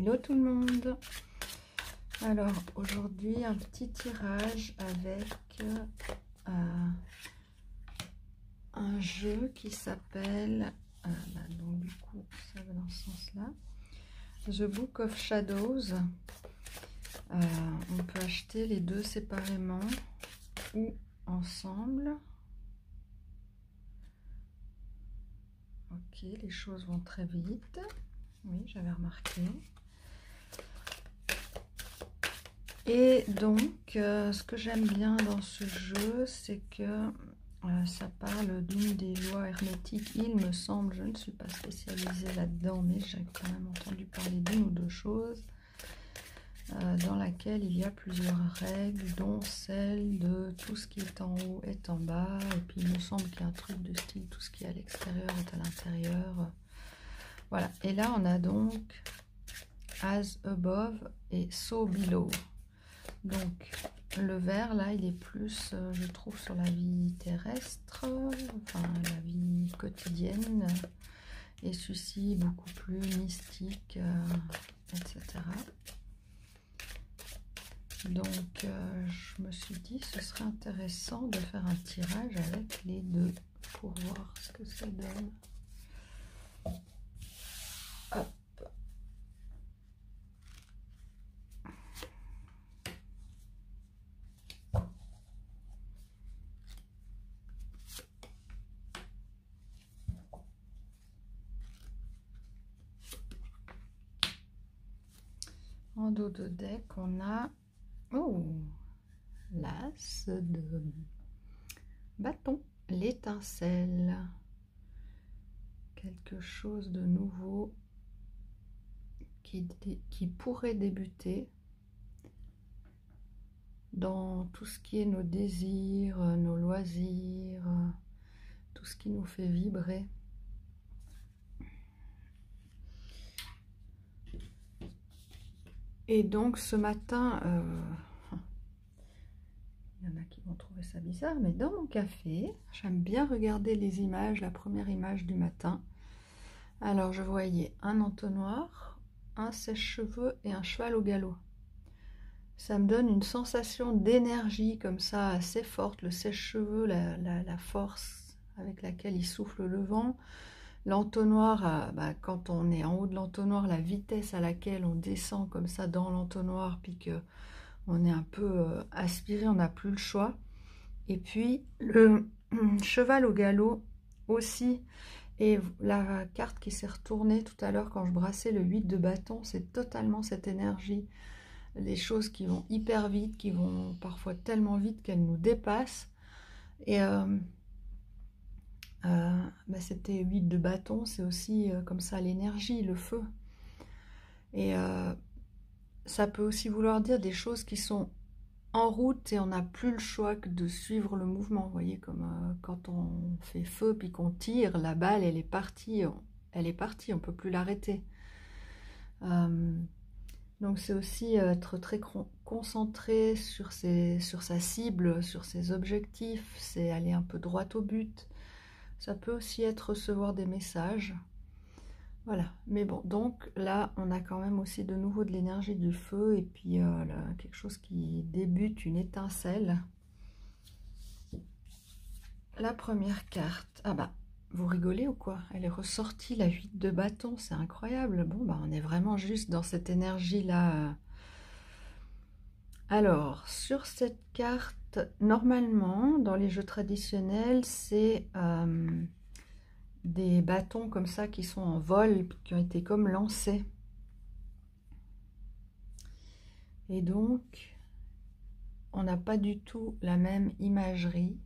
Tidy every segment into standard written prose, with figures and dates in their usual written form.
Hello tout le monde. Alors aujourd'hui un petit tirage avec un jeu qui s'appelle donc du coup ça va dans ce sens là, The Book of Shadows. On peut acheter les deux séparément ou ensemble. Ok, les choses vont très vite. Oui, j'avais remarqué. Et donc, ce que j'aime bien dans ce jeu, c'est que ça parle d'une des lois hermétiques, il me semble. Je ne suis pas spécialisée là-dedans, mais j'ai quand même entendu parler d'une ou deux choses, dans laquelle il y a plusieurs règles, dont celle de tout ce qui est en haut est en bas. Et puis, il me semble qu'il y a un truc de style, tout ce qui est à l'extérieur est à l'intérieur. Voilà. Et là, on a donc As above et So below. Donc le vert là il est plus je trouve sur la vie terrestre, enfin la vie quotidienne, et celui-ci beaucoup plus mystique, etc. Donc je me suis dit ce serait intéressant de faire un tirage avec les deux pour voir ce que ça donne. Hop. En dos de deck, on a l'as de bâton, l'étincelle, quelque chose de nouveau qui pourrait débuter dans tout ce qui est nos désirs, nos loisirs, tout ce qui nous fait vibrer. Et donc ce matin, il y en a qui vont trouver ça bizarre, mais dans mon café, j'aime bien regarder les images, la première image du matin. Alors je voyais un entonnoir, un sèche-cheveux et un cheval au galop. Ça me donne une sensation d'énergie comme ça assez forte. Le sèche-cheveux, la force avec laquelle il souffle le vent. L'entonnoir, quand on est en haut de l'entonnoir, la vitesse à laquelle on descend comme ça dans l'entonnoir, puis qu'on est un peu aspiré, on n'a plus le choix. Et puis le cheval au galop aussi. Et la carte qui s'est retournée tout à l'heure quand je brassais le 8 de bâton, c'est totalement cette énergie. Les choses qui vont hyper vite, qui vont parfois tellement vite qu'elles nous dépassent. Et c'était 8 de bâton, c'est aussi comme ça l'énergie, le feu. Et ça peut aussi vouloir dire des choses qui sont en route et on n'a plus le choix que de suivre le mouvement. Vous voyez, comme quand on fait feu puis qu'on tire, la balle elle est partie, on ne peut plus l'arrêter. Donc c'est aussi être très concentré sur sa cible, sur ses objectifs, c'est aller un peu droit au but. Ça peut aussi être recevoir des messages. Voilà, mais bon, donc là, on a quand même aussi de nouveau de l'énergie du feu, et puis quelque chose qui débute, une étincelle. La première carte, vous rigolez ou quoi? Elle est ressortie, la 8 de bâton, c'est incroyable. Bon, on est vraiment juste dans cette énergie-là. Alors, sur cette carte, normalement, dans les jeux traditionnels, c'est des bâtons comme ça qui sont en vol, qui ont été comme lancés. Et donc, on n'a pas du tout la même imagerie.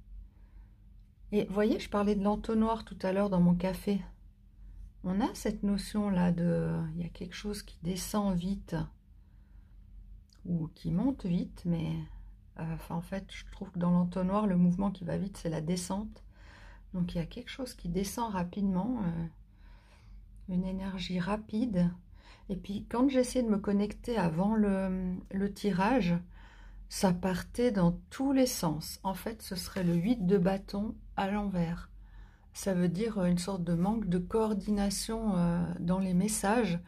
Et vous voyez, je parlais de l'entonnoir tout à l'heure dans mon café. On a cette notion-là de... Il y a quelque chose qui descend vite, ou qui monte vite, mais... en fait, je trouve que dans l'entonnoir, le mouvement qui va vite, c'est la descente. Donc il y a quelque chose qui descend rapidement, une énergie rapide. Et puis quand j'essaie de me connecter avant le tirage, ça partait dans tous les sens. En fait, ce serait le 8 de bâton à l'envers. Ça veut dire une sorte de manque de coordination dans les messages.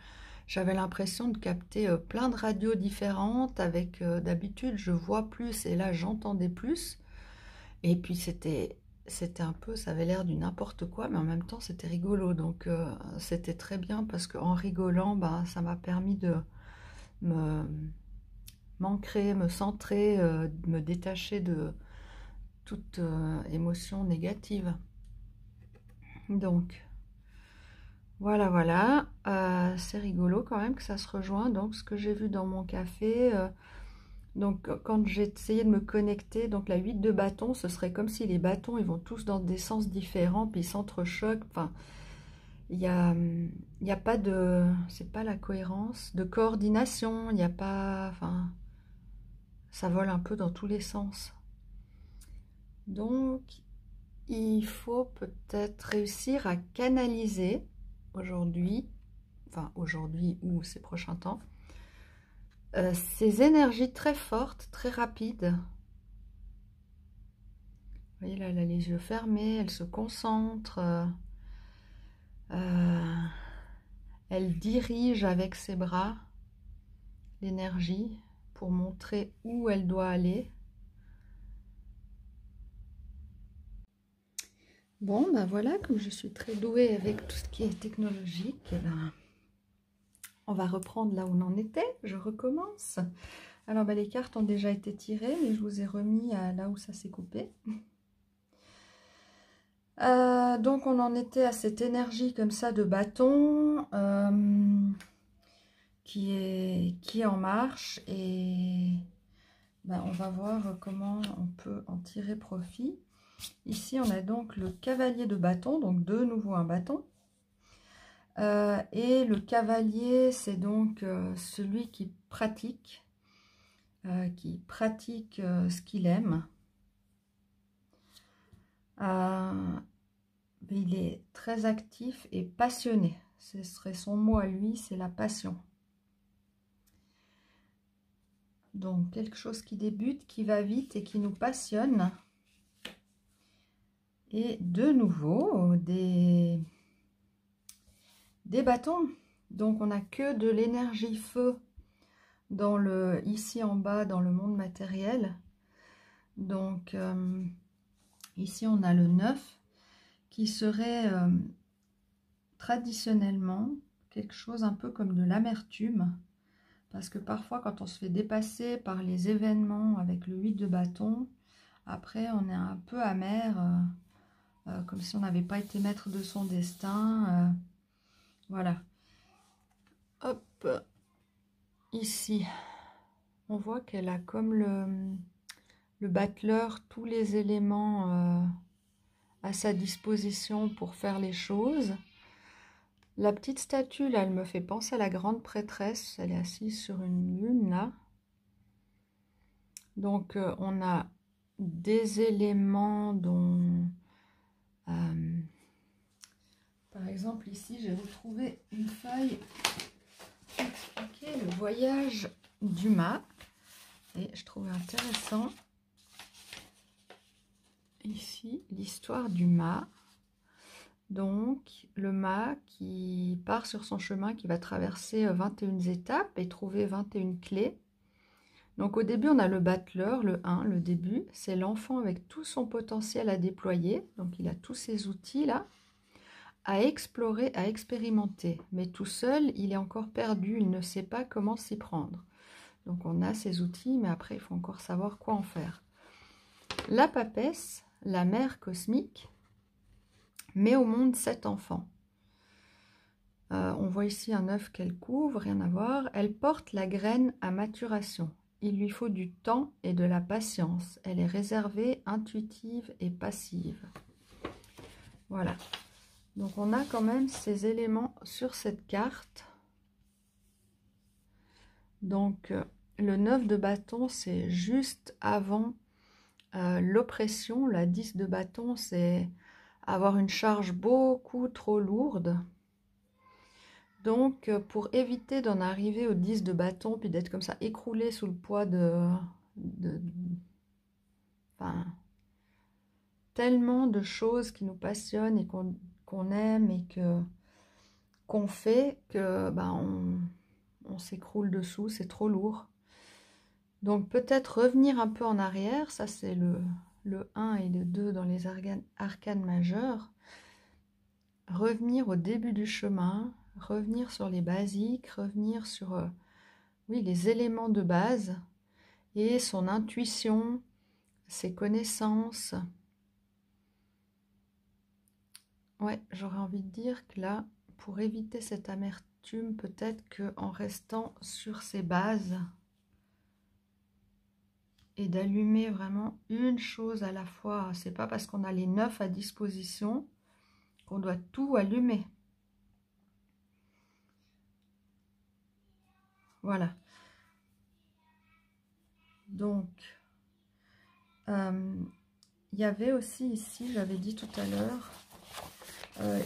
j'avais l'impression de capter plein de radios différentes avec d'habitude je vois plus et là j'entendais plus. Et puis c'était un peu, ça avait l'air du n'importe quoi, mais en même temps c'était rigolo. Donc c'était très bien parce qu'en rigolant, ben, ça m'a permis de me m'ancrer, me centrer, me détacher de toute émotion négative. Donc voilà, voilà, c'est rigolo quand même que ça se rejoint. Donc ce que j'ai vu dans mon café, donc quand j'ai essayé de me connecter, donc la 8 de bâton, ce serait comme si les bâtons, ils vont tous dans des sens différents, puis ils s'entrechoquent. Enfin, il y a pas de, c'est pas la cohérence, de coordination, il n'y a pas, enfin, ça vole un peu dans tous les sens. Donc, il faut peut-être réussir à canaliser aujourd'hui, enfin aujourd'hui ou ces prochains temps, ces énergies très fortes, très rapides. Vous voyez là, elle a les yeux fermés, elle se concentre, elle dirige avec ses bras l'énergie pour montrer où elle doit aller. Bon, ben voilà, comme je suis très douée avec tout ce qui est technologique, eh ben, on va reprendre là où on en était. Je recommence. Alors, ben, les cartes ont déjà été tirées, mais je vous ai remis à là où ça s'est coupé. Donc, on en était à cette énergie comme ça de bâton qui est en marche. Et ben, on va voir comment on peut en tirer profit. Ici, on a donc le cavalier de bâton, donc de nouveau un bâton. Et le cavalier, c'est donc celui qui pratique ce qu'il aime. Il est très actif et passionné. Ce serait son mot à lui, c'est la passion. Donc, quelque chose qui débute, qui va vite et qui nous passionne. Et de nouveau, des bâtons. Donc, on n'a que de l'énergie feu dans ici en bas, dans le monde matériel. Donc, ici, on a le 9 qui serait traditionnellement quelque chose un peu comme de l'amertume. Parce que parfois, quand on se fait dépasser par les événements avec le 8 de bâton, après, on est un peu amer, comme si on n'avait pas été maître de son destin. Voilà. Hop, ici, on voit qu'elle a comme le battleur tous les éléments à sa disposition pour faire les choses. La petite statue, là, elle me fait penser à la grande prêtresse. Elle est assise sur une lune, là. Donc, on a des éléments dont... par exemple, ici, j'ai retrouvé une feuille qui expliquait le voyage du mât. Et je trouvais intéressant, ici, l'histoire du mât. Donc, le mât qui part sur son chemin, qui va traverser 21 étapes et trouver 21 clés. Donc, au début, on a le battleur, le 1, le début. C'est l'enfant avec tout son potentiel à déployer. Donc, il a tous ses outils là, à explorer, à expérimenter. Mais tout seul, il est encore perdu, il ne sait pas comment s'y prendre. Donc, on a ses outils, mais après, il faut encore savoir quoi en faire. La papesse, la mère cosmique, met au monde 7 enfants. On voit ici un œuf qu'elle couvre, rien à voir. Elle porte la graine à maturation. Il lui faut du temps et de la patience. Elle est réservée, intuitive et passive. Voilà. Donc on a quand même ces éléments sur cette carte. Donc le 9 de bâton, c'est juste avant l'oppression. La 10 de bâton, c'est avoir une charge beaucoup trop lourde. Donc, pour éviter d'en arriver au 10 de bâton, puis d'être comme ça écroulé sous le poids enfin, tellement de choses qui nous passionnent et qu'on aime et qu'on fait que ben, on s'écroule dessous, c'est trop lourd. Donc peut-être revenir un peu en arrière, ça c'est le 1 et le 2 dans les arcanes majeures. Revenir au début du chemin, revenir sur les basiques, revenir sur oui, les éléments de base et son intuition, ses connaissances. Ouais, j'aurais envie de dire que là, pour éviter cette amertume, peut-être qu'en restant sur ses bases et d'allumer vraiment une chose à la fois, c'est pas parce qu'on a les 9 à disposition qu'on doit tout allumer. Voilà. Donc, il y avait aussi ici, j'avais dit tout à l'heure,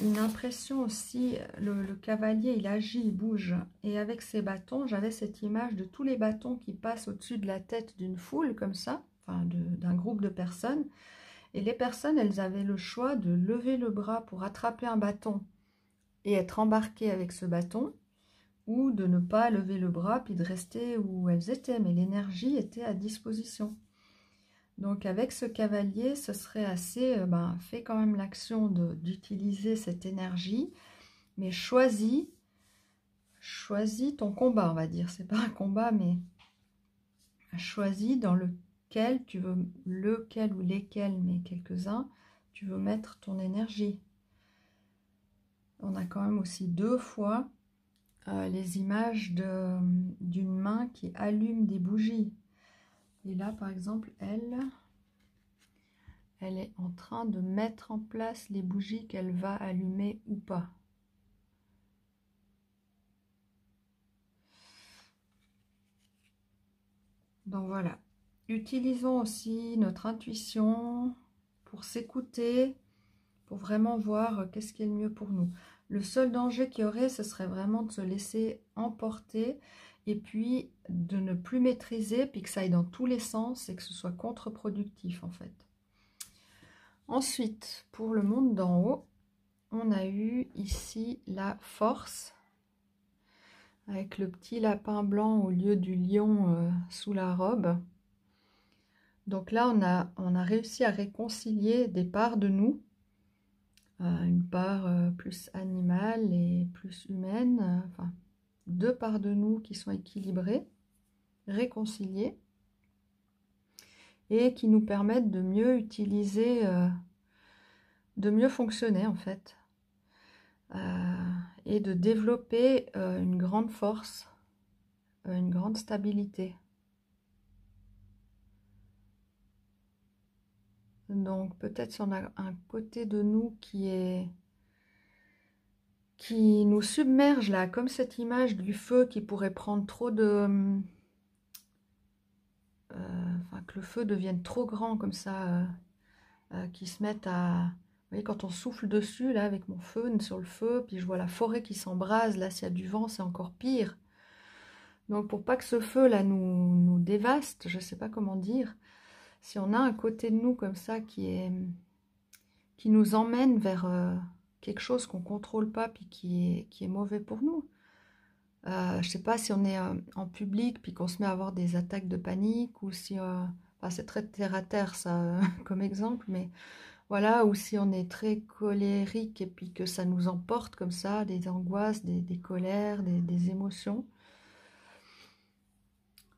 une impression aussi, le cavalier, il agit, il bouge. Et avec ses bâtons, j'avais cette image de tous les bâtons qui passent au-dessus de la tête d'une foule, comme ça, enfin d'un groupe de personnes. Et les personnes, elles avaient le choix de lever le bras pour attraper un bâton et être embarquées avec ce bâton, ou de ne pas lever le bras puis de rester où elles étaient, mais l'énergie était à disposition. Donc avec ce cavalier, ce serait assez, fais quand même l'action d'utiliser cette énergie, mais choisis ton combat, on va dire. C'est pas un combat, mais choisis dans lequel tu veux, lequel ou lesquels, mais quelques-uns, tu veux mettre ton énergie. On a quand même aussi 2 fois les images d'une main qui allume des bougies. Et là, par exemple, elle est en train de mettre en place les bougies qu'elle va allumer ou pas. Donc voilà. Utilisons aussi notre intuition pour s'écouter, pour vraiment voir qu'est-ce qui est le mieux pour nous. Le seul danger qu'il y aurait, ce serait vraiment de se laisser emporter et puis de ne plus maîtriser, puis que ça aille dans tous les sens et que ce soit contre-productif en fait. Ensuite, pour le monde d'en haut, on a eu ici la force, avec le petit lapin blanc au lieu du lion sous la robe. Donc là, on a réussi à réconcilier des parts de nous, une part plus animale et plus humaine, enfin 2 parts de nous qui sont équilibrées, réconciliées, et qui nous permettent de mieux utiliser, de mieux fonctionner en fait, et de développer une grande force, une grande stabilité. Donc peut-être si on a un côté de nous qui nous submerge là, comme cette image du feu qui pourrait prendre trop de... enfin, que le feu devienne trop grand comme ça, qui se mettent à... Vous voyez, quand on souffle dessus, là, avec mon feu sur le feu, puis je vois la forêt qui s'embrase, là, s'il y a du vent, c'est encore pire. Donc pour pas que ce feu là nous dévaste, je sais pas comment dire, si on a un côté de nous comme ça qui nous emmène vers quelque chose qu'on contrôle pas puis qui est mauvais pour nous. Je sais pas si on est en public puis qu'on se met à avoir des attaques de panique, ou si enfin, c'est très terre à terre ça comme exemple, mais voilà, ou si on est très colérique et puis que ça nous emporte comme ça, des angoisses, des colères, des émotions.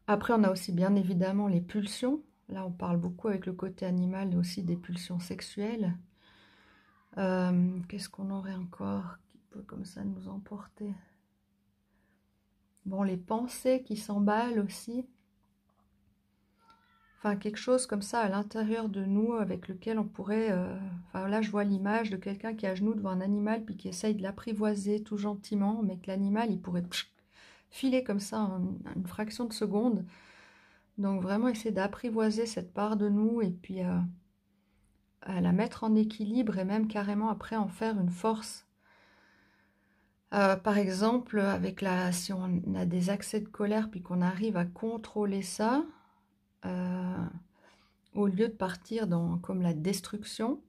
Après, on a aussi bien évidemment les pulsions. Là, on parle beaucoup avec le côté animal, mais aussi des pulsions sexuelles. Qu'est-ce qu'on aurait encore qui peut comme ça nous emporter? Bon, les pensées qui s'emballent aussi. Enfin, quelque chose comme ça à l'intérieur de nous avec lequel on pourrait... Enfin, là, je vois l'image de quelqu'un qui est à genoux devant un animal puis qui essaye de l'apprivoiser tout gentiment, mais que l'animal, il pourrait filer comme ça en une fraction de seconde. Donc, vraiment essayer d'apprivoiser cette part de nous et puis à la mettre en équilibre et même carrément après en faire une force. Par exemple, si on a des accès de colère puis qu'on arrive à contrôler ça, au lieu de partir dans comme la destruction,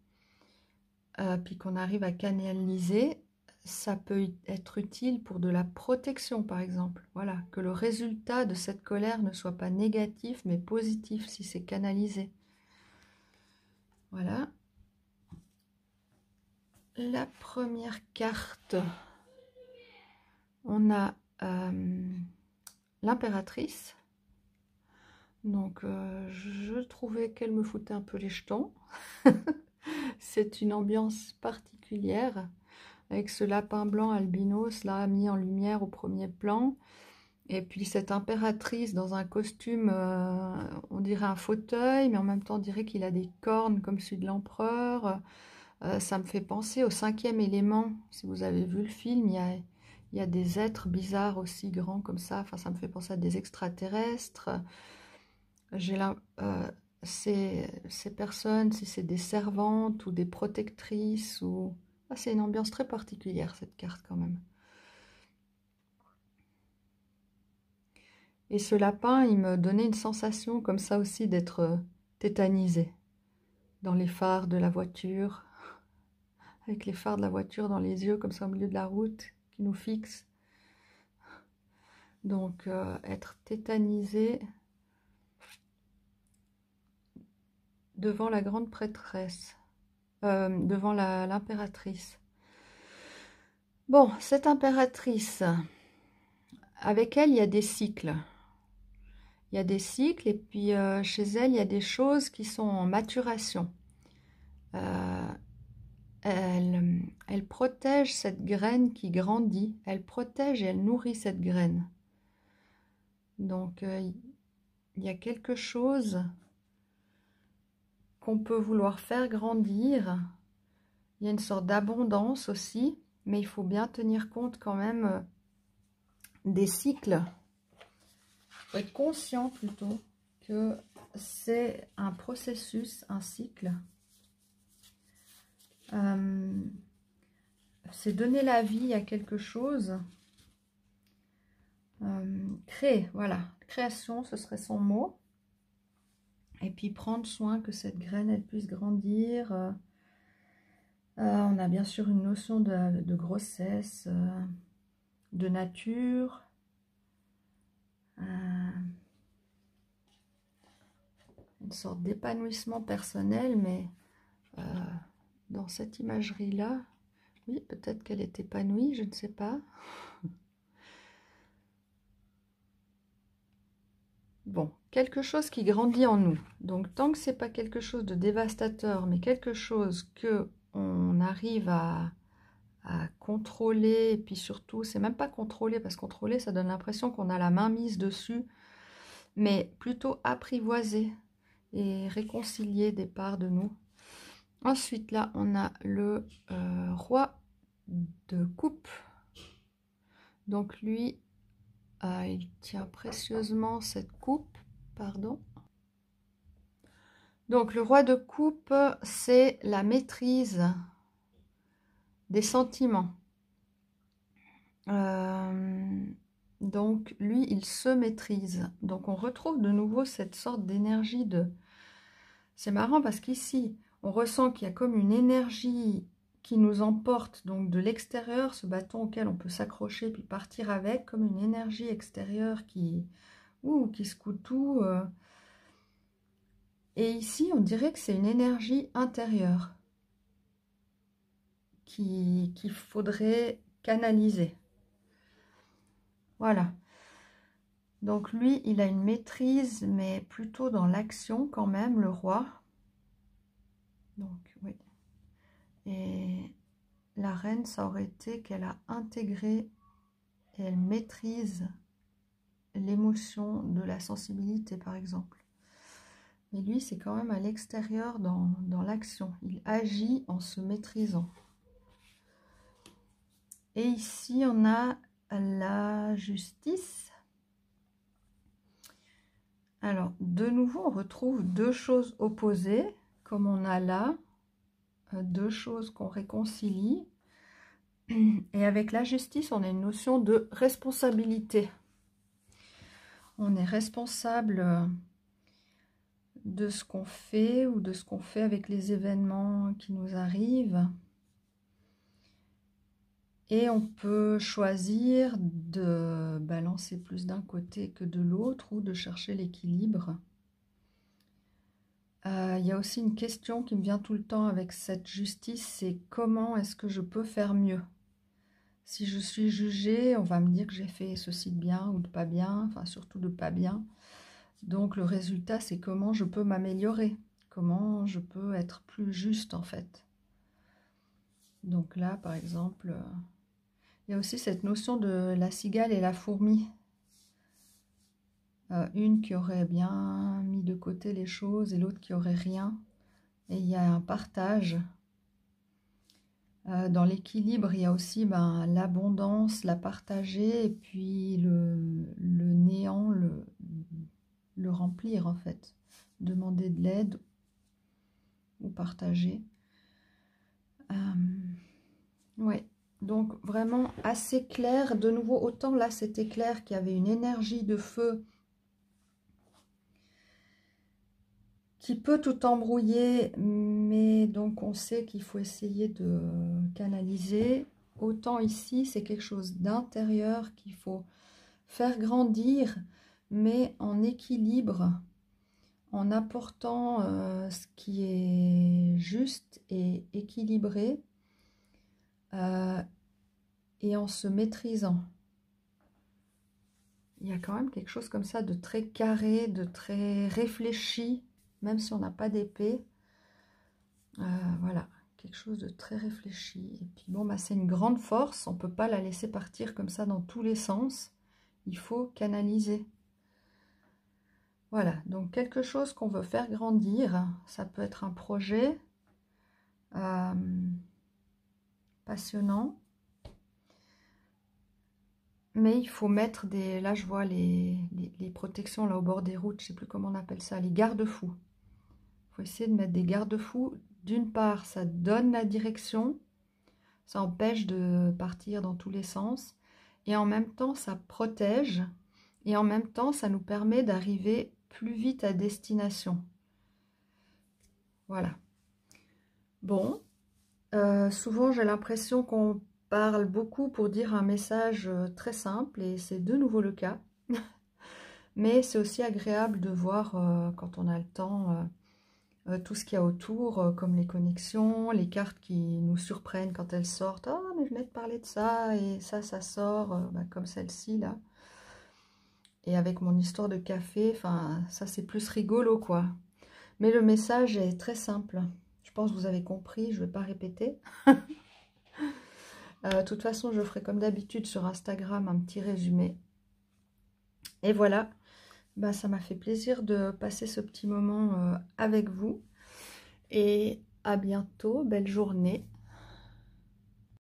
puis qu'on arrive à canaliser, ça peut être utile pour de la protection, par exemple. Voilà, que le résultat de cette colère ne soit pas négatif, mais positif si c'est canalisé. Voilà. La première carte, on a l'impératrice. Donc, je trouvais qu'elle me foutait un peu les jetons. C'est une ambiance particulière, avec ce lapin blanc albinos, là, mis en lumière au premier plan. Et puis cette impératrice dans un costume, on dirait un fauteuil, mais en même temps, on dirait qu'il a des cornes comme celui de l'empereur. Ça me fait penser au 5e élément. Si vous avez vu le film, il y a des êtres bizarres aussi grands comme ça. Enfin, ça me fait penser à des extraterrestres. Ces personnes, si c'est des servantes ou des protectrices, ou... Ah, c'est une ambiance très particulière, cette carte, quand même. Et ce lapin, il me donnait une sensation comme ça aussi d'être tétanisé dans les phares de la voiture, avec les phares de la voiture dans les yeux, comme ça au milieu de la route, qui nous fixent. Donc, être tétanisé devant la grande prêtresse, devant l'impératrice. Bon, cette impératrice, avec elle, il y a des cycles. Il y a des cycles, et puis chez elle, il y a des choses qui sont en maturation. Elle protège cette graine qui grandit, elle protège et elle nourrit cette graine. Donc, il y a quelque chose qu'on peut vouloir faire grandir. Il y a une sorte d'abondance aussi, mais il faut bien tenir compte quand même des cycles. Il faut être conscient plutôt que c'est un processus, un cycle. C'est donner la vie à quelque chose. Créer, voilà. Création, ce serait son mot. Et puis prendre soin que cette graine, elle puisse grandir. On a bien sûr une notion de grossesse, de nature. Une sorte d'épanouissement personnel, mais dans cette imagerie-là, oui, peut-être qu'elle est épanouie, je ne sais pas. Bon, quelque chose qui grandit en nous. Donc, tant que ce n'est pas quelque chose de dévastateur, mais quelque chose qu'on arrive à contrôler, et puis surtout, c'est même pas contrôler, parce que contrôler, ça donne l'impression qu'on a la main mise dessus, mais plutôt apprivoiser et réconcilier des parts de nous. Ensuite, là, on a le roi de coupe. Donc, lui, il tient précieusement cette coupe, pardon. Donc, le roi de coupe, c'est la maîtrise des sentiments. Donc, lui, il se maîtrise. Donc, on retrouve de nouveau cette sorte d'énergie de... C'est marrant parce qu'ici, on ressent qu'il y a comme une énergie qui nous emporte, donc de l'extérieur, ce bâton auquel on peut s'accrocher puis partir avec, comme une énergie extérieure qui secoue tout. Et ici, on dirait que c'est une énergie intérieure qu'il faudrait canaliser. Voilà. Donc lui, il a une maîtrise, mais plutôt dans l'action quand même, le roi. Donc, oui. Et la reine, ça aurait été qu'elle a intégré et elle maîtrise l'émotion de la sensibilité, par exemple. Mais lui, c'est quand même à l'extérieur dans l'action. Il agit en se maîtrisant. Et ici, on a la justice. Alors, de nouveau, on retrouve deux choses opposées, comme on a là, deux choses qu'on réconcilie. Et avec la justice, on a une notion de responsabilité. On est responsable de ce qu'on fait ou de ce qu'on fait avec les événements qui nous arrivent. Et on peut choisir de balancer plus d'un côté que de l'autre ou de chercher l'équilibre. Il y a aussi une question qui me vient tout le temps avec cette justice, c'est comment est-ce que je peux faire mieux? Si je suis jugée, on va me dire que j'ai fait ceci de bien ou de pas bien, enfin surtout de pas bien. Donc le résultat, c'est comment je peux m'améliorer, comment je peux être plus juste en fait. Donc là, par exemple, il y a aussi cette notion de la cigale et la fourmi. Une qui aurait bien mis de côté les choses et l'autre qui aurait rien. Et il y a un partage. Dans l'équilibre, il y a aussi l'abondance, la partager, et puis le néant, le remplir en fait. Demander de l'aide ou partager. Ouais, donc vraiment assez clair. De nouveau, autant là c'était clair qu'il y avait une énergie de feu qui peut tout embrouiller, mais donc on sait qu'il faut essayer de canaliser. Autant ici, c'est quelque chose d'intérieur qu'il faut faire grandir, mais en équilibre, en apportant ce qui est juste et équilibré, et en se maîtrisant. Il y a quand même quelque chose comme ça de très carré, de très réfléchi, même si on n'a pas d'épée. Voilà, quelque chose de très réfléchi. Et puis bon, c'est une grande force, on ne peut pas la laisser partir comme ça dans tous les sens. Il faut canaliser. Voilà, donc quelque chose qu'on veut faire grandir, ça peut être un projet passionnant. Mais il faut mettre des... Là, je vois les protections là au bord des routes, je ne sais plus comment on appelle ça, les garde-fous. Il faut essayer de mettre des garde-fous. D'une part, ça donne la direction, ça empêche de partir dans tous les sens. Et en même temps, ça protège. Et en même temps, ça nous permet d'arriver plus vite à destination. Voilà. Bon. Souvent, j'ai l'impression qu'on parle beaucoup pour dire un message très simple. Et c'est de nouveau le cas. Mais c'est aussi agréable de voir quand on a le temps tout ce qu'il y a autour, comme les connexions, les cartes qui nous surprennent quand elles sortent. Ah, mais je venais de parler de ça, et ça sort, comme celle-ci, là. Et avec mon histoire de café, enfin, ça c'est plus rigolo, quoi. Mais le message est très simple. Je pense que vous avez compris, je ne vais pas répéter. De toute façon, je ferai comme d'habitude sur Instagram un petit résumé. Et voilà. Ça m'a fait plaisir de passer ce petit moment avec vous. Et à bientôt, belle journée.